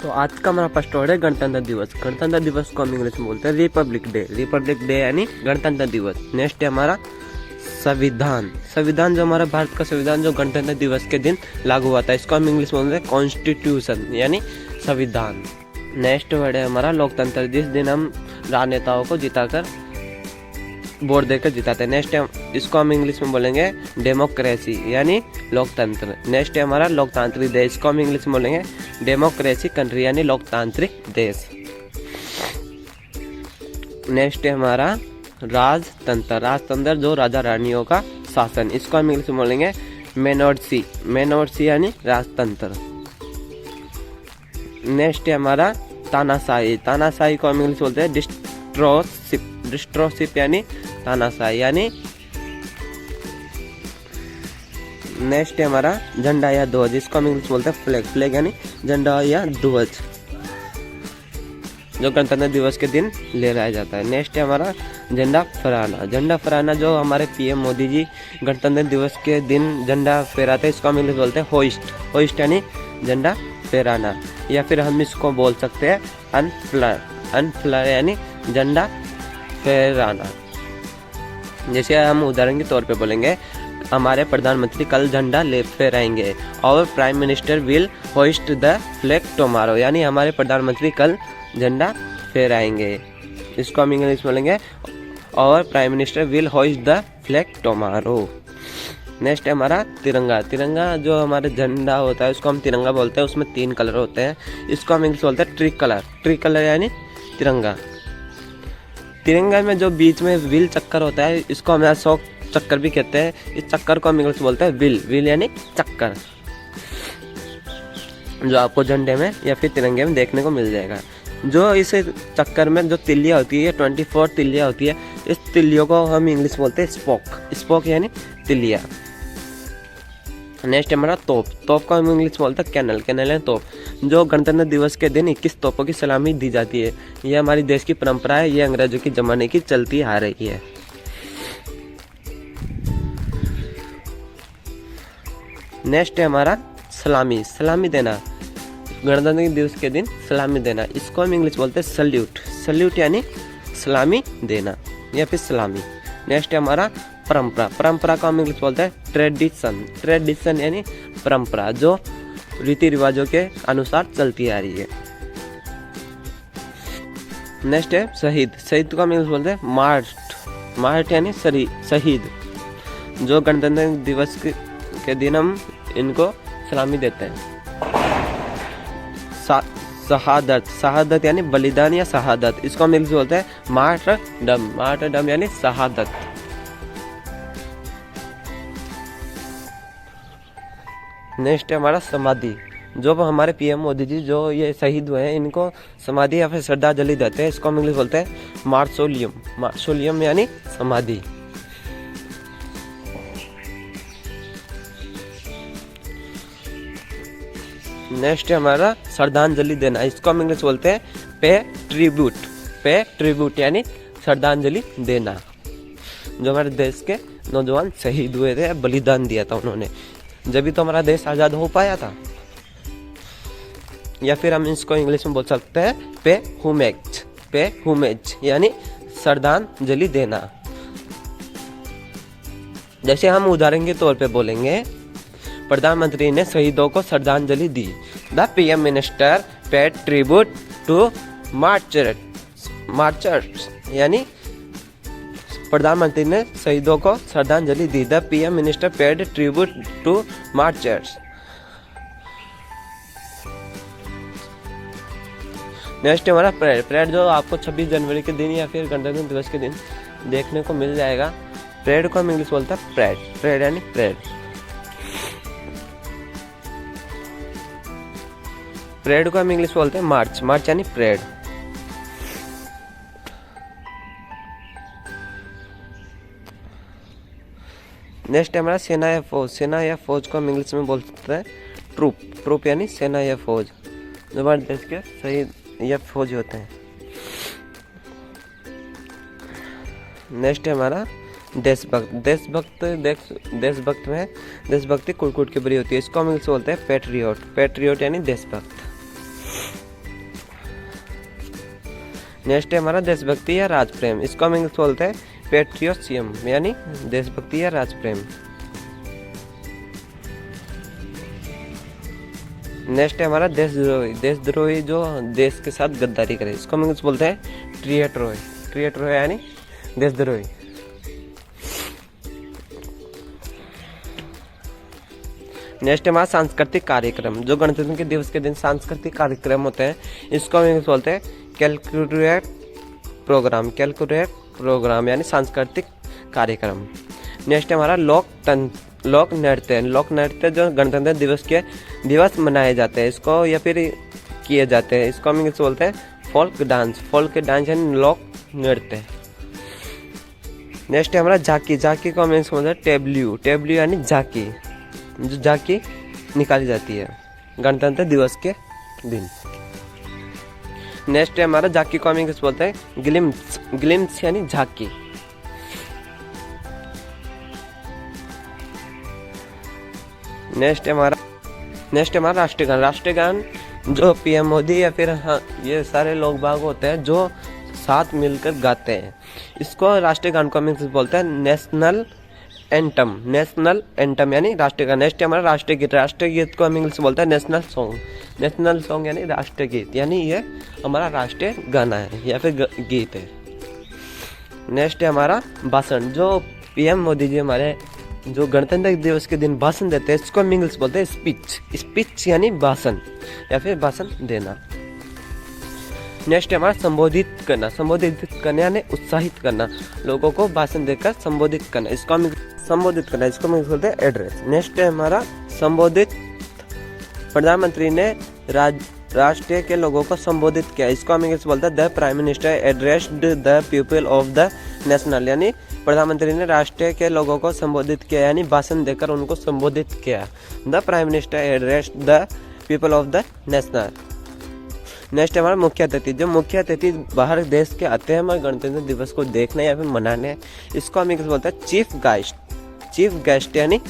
तो आज का हमारा फर्स्ट वर्ड है गणतंत्र दिवस। गणतंत्र दिवस को हम इंग्लिश में बोलते हैं रिपब्लिक डे। रिपब्लिक डे यानी गणतंत्र दिवस। नेक्स्ट है हमारा संविधान। संविधान जो हमारा भारत का संविधान जो गणतंत्र दिवस के दिन लागू हुआ था, इसको हम इंग्लिश में बोलते हैं कॉन्स्टिट्यूशन यानी संविधान। नेक्स्ट वर्ड है हमारा लोकतंत्र, जिस दिन हम राजनेताओं को जिताकर वोट देकर जिताते हैं। नेक्स्ट है, इसको हम इंग्लिश में बोलेंगे डेमोक्रेसी यानी लोकतंत्र। नेक्स्ट है हमारा लोकतांत्रिक देश, इसको हम इंग्लिश में बोलेंगे डेमोक्रेसी कंट्री यानी लोकतांत्रिक देश। नेक्स्ट है हमारा राजतंत्र। राजतंत्र जो राजा रानियों का शासन, इसको हम इंग्लिश में बोलेंगे मेनोरसी। मेनोरसी यानी राजतंत्र। नेक्स्ट है हमारा तानाशाही। तानाशाही को हम इंग्लिश में बोलते हैं डिस्ट्रोशिप। डिस्ट्रोशिप यानी तानाशाही यानी। नेक्स्ट है हमारा झंडा या ध्वज, इसको हम इंग्लिश में बोलते हैं फ्लैग। फ्लैग यानी झंडा या ध्वज जो गणतंत्र दिवस के दिन लहराया जाता है। नेक्स्ट है हमारा झंडा फहराना। झंडा फहराना जो हमारे पीएम मोदी जी गणतंत्र दिवस के दिन झंडा फहराते हैं, इसको हम इंग्लिश में बोलते हैं होइस्ट। होइस्ट यानी झंडा फहराना, या फिर हम इसको बोल सकते हैं अनफ्लर। अनफ्लर यानी झंडा फहराना। जैसे हम उदाहरण के तौर पे बोलेंगे, हमारे प्रधानमंत्री कल झंडा ले फहराएंगे। और prime minister will hoist the flag tomorrow, यानी हमारे प्रधानमंत्री कल झंडा फहराएंगे। इसको हम इंग्लिश में बोलेंगे और prime minister will hoist the flag tomorrow. Next है हमारा तिरंगा। तिरंगा जो हमारे झंडा होता है उसको हम तिरंगा बोलते हैं। उसमें 3 कलर होते हैं, इसको हम इंग्लिश बोलते हैं ट्री कलर। ट्री कलर यानी तिरंगा। तिरंगा में जो बीच में व्हील चक्कर होता है, इसको हम अशोक चक्कर भी कहते हैं। इस चक्कर को हम इंग्लिश में बोलते हैं व्हील। व्हील यानी चक्कर, जो आपको झंडे में या फिर तिरंगे में देखने को मिल जाएगा। जो इस चक्कर में जो तिल्लियाँ होती है, 24 तिल्लियाँ होती है, इस तिल्लियों को हम इंग्लिश में बोलते हैं स्पोक। स्पोक यानी तिल्लियाँ। नेक्स्ट हमारा तोप। तोप को हम इंग्लिश में बोलते हैं कैनल। कैनल है तोप। जो गणतंत्र दिवस के दिन 21 तोपों की सलामी दी जाती है, यह हमारी देश की परंपरा है। ये अंग्रेजों के जमाने की चलती आ रही है। नेक्स्ट है हमारा सलामी। सलामी देना, गणतंत्र दिवस के दिन सलामी देना, इसको हम इंग्लिश बोलते हैं सल्यूट। सल्यूट यानी सलामी देना या फिर सलामी। नेक्स्ट है हमारा परंपरा। परंपरा को हम इंग्लिश बोलते हैं ट्रेडिशन। ट्रेडिशन यानी परंपरा, जो रीति रिवाजों के अनुसार चलती आ रही है। नेक्स्ट है शहीद। शहीद को हम इंग्लिश बोलते हैं मार्ट। मार्ट यानी शहीद, जो गणतंत्र दिवस के दिन हम इनको सलामी देते हैं। शहादत। शहादत यानी बलिदान या शहादत, इसको हम इंग्लिश बोलते हैं मार्टरडम। मार्टरडम यानी शहादत। नेक्स्ट है हमारा समाधि। जो हमारे पीएम मोदी जी जो ये शहीद हुए हैं, इनको समाधि या फिर श्रद्धांजलि देते हैं, इसको हम इंग्लिश बोलते हैं मार्सोलियम। मार्सोलियम यानी समाधि। नेक्स्ट है हमारा श्रद्धांजलि देना, इसको हम इंग्लिश बोलते हैं पे ट्रिब्यूट। पे ट्रिब्यूट यानी श्रद्धांजलि देना। जो हमारे देश के नौजवान शहीद हुए थे, बलिदान दिया था उन्होंने, जब भी तो हमारा देश आज़ाद हो पाया था। या फिर हम इसको इंग्लिश में बोल सकते हैं पे होमेज। पे होमेज यानी श्रद्धांजलि देना। जैसे हम उदाहरण के तौर पे बोलेंगे, प्रधानमंत्री ने शहीदों को श्रद्धांजलि दी। The PM minister paid tribute to martyrs यानी प्रधानमंत्री ने शहीदों को श्रद्धांजलि दी। The PM minister paid tribute to martyrs. Next हमारा परेड। परेड जो आपको 26 जनवरी के दिन या फिर गणतंत्र दिवस के दिन देखने को मिल जाएगा। परेड को हम इंग्लिश बोलते हैं परेड। परेड यानी परेड। परेड को हम इंग्लिश बोलते हैं मार्च। मार्च यानी परेड। नेक्स्ट हमारा सेना या फौज। सेना या फौज को हम इंग्लिश में बोल सकते हैं ट्रूप। ट्रूप यानी सेना या फौज, जो हमारे देश के शहीद या फौज होते हैं। नेक्स्ट है हमारा देशभक्त। देशभक्त में देशभक्ति कुट कुट के भरी होती है, इसको हम इंग्लिश बोलते हैं पैट्रियोट। पैट्रियोट यानी देशभक्त। नेक्स्ट है हमारा देशभक्ति या राज प्रेम, इसको हम इंग्लिश बोलते हैं पेट्रियोटिज्म यानी देशभक्ति या राज प्रेम। नेक्स्ट है हमारा देशद्रोही, देशद्रोही जो देश के साथ गद्दारी करे, इसको हम इंग्लिश बोलते हैं ट्रियटरोय, ट्रियटरोय यानी देशद्रोही। नेक्स्ट है हमारा सांस्कृतिक कार्यक्रम, जो गणतंत्र दिवस के दिन सांस्कृतिक कार्यक्रम होते हैं, इसको हम इंग्लिश बोलते हैं कैलकुलेट प्रोग्राम, कैलकुलेट प्रोग्राम यानी सांस्कृतिक कार्यक्रम। नेक्स्ट है हमारा लोक नृत्य, लोक नृत्य जो गणतंत्र दिवस के दिवस मनाए जाते हैं इसको या फिर किए जाते हैं, इसको हम इंग्लिश बोलते हैं फोल्क डांस, फोल्क डांस यानी लोक नृत्य। नेक्स्ट है हमारा झांकी, झांकी को हम इंग्लिश बोलते हैं टेब्ल्यू, टेब्ल्यू यानी झांकी, जो झांकी निकाली जाती है गणतंत्र दिवस के दिन। नेक्स्ट है हमारा झांकी को हम इंग्लिश बोलते हैं ग्लिम्स, ग्लिम्स यानी झांकी। नेक्स्ट है हमारा राष्ट्रीय गान, राष्ट्रीय गान जो पीएम मोदी या फिर ये सारे लोग बाग होते हैं जो साथ मिलकर गाते हैं, इसको राष्ट्रीय गान को हम इंग्लिश बोलते हैं नेशनल एंटम, नेशनल एंटम यानी राष्ट्रीय गान। नेक्स्ट है हमारा राष्ट्रीय गीत, राष्ट्रीय गीत को हम इंग्लिश बोलते हैं नेशनल सॉन्ग, नेशनल सॉन्ग यानी राष्ट्रीय गीत, यानी ये हमारा राष्ट्रीय गाना है या फिर गीत है। नेक्स्ट है हमारा भाषण, जो पीएम मोदी जी हमारे जो गणतंत्र दिवस के दिन भाषण देते हैं, इसको हम इंग्लिश बोलते हैं स्पीच, स्पीच यानी भाषण या फिर भाषण देना। नेक्स्ट है हमारा संबोधित करना, संबोधित करना यानी उत्साहित करना, लोगों को भाषण देकर संबोधित करना, इसको हम संबोधित करना, इसको हम बोलते हैं एड्रेस। नेक्स्ट है हमारा संबोधित, प्रधानमंत्री ने राष्ट्र के लोगों को संबोधित किया, इसको हम इंग्लिश बोलते हैं the prime minister addressed the people of the national, यानी प्रधानमंत्री ने राष्ट्र के लोगों को संबोधित किया यानी भाषण देकर उनको संबोधित किया। The prime minister addressed the people of the national. Next हमारा मुख्य अतिथि, जो मुख्य अतिथि बाहर देश के आते हैं हमारे गणतंत्र दिवस को देखने या फिर मनाने, इसको हम इंग्लिश बोलते हैं चीफ गेस्ट, चीफ गेस्ट यानी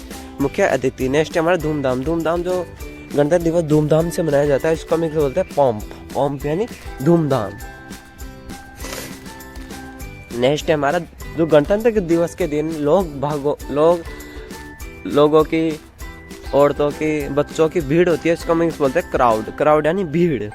मुख्य अतिथि। नेक्स्ट हमारा धूमधाम, धूमधाम जो गणतंत्र दिवस धूमधाम से मनाया जाता है, इसको हम इंग्लिश बोलते हैं पॉम्प, पॉम्प यानी धूमधाम। नेक्स्ट है हमारा जो गणतंत्र दिवस के दिन लोगों की, औरतों की, बच्चों की भीड़ होती है, इसको हम इंग्लिश बोलते हैं क्राउड, क्राउड यानी भीड़।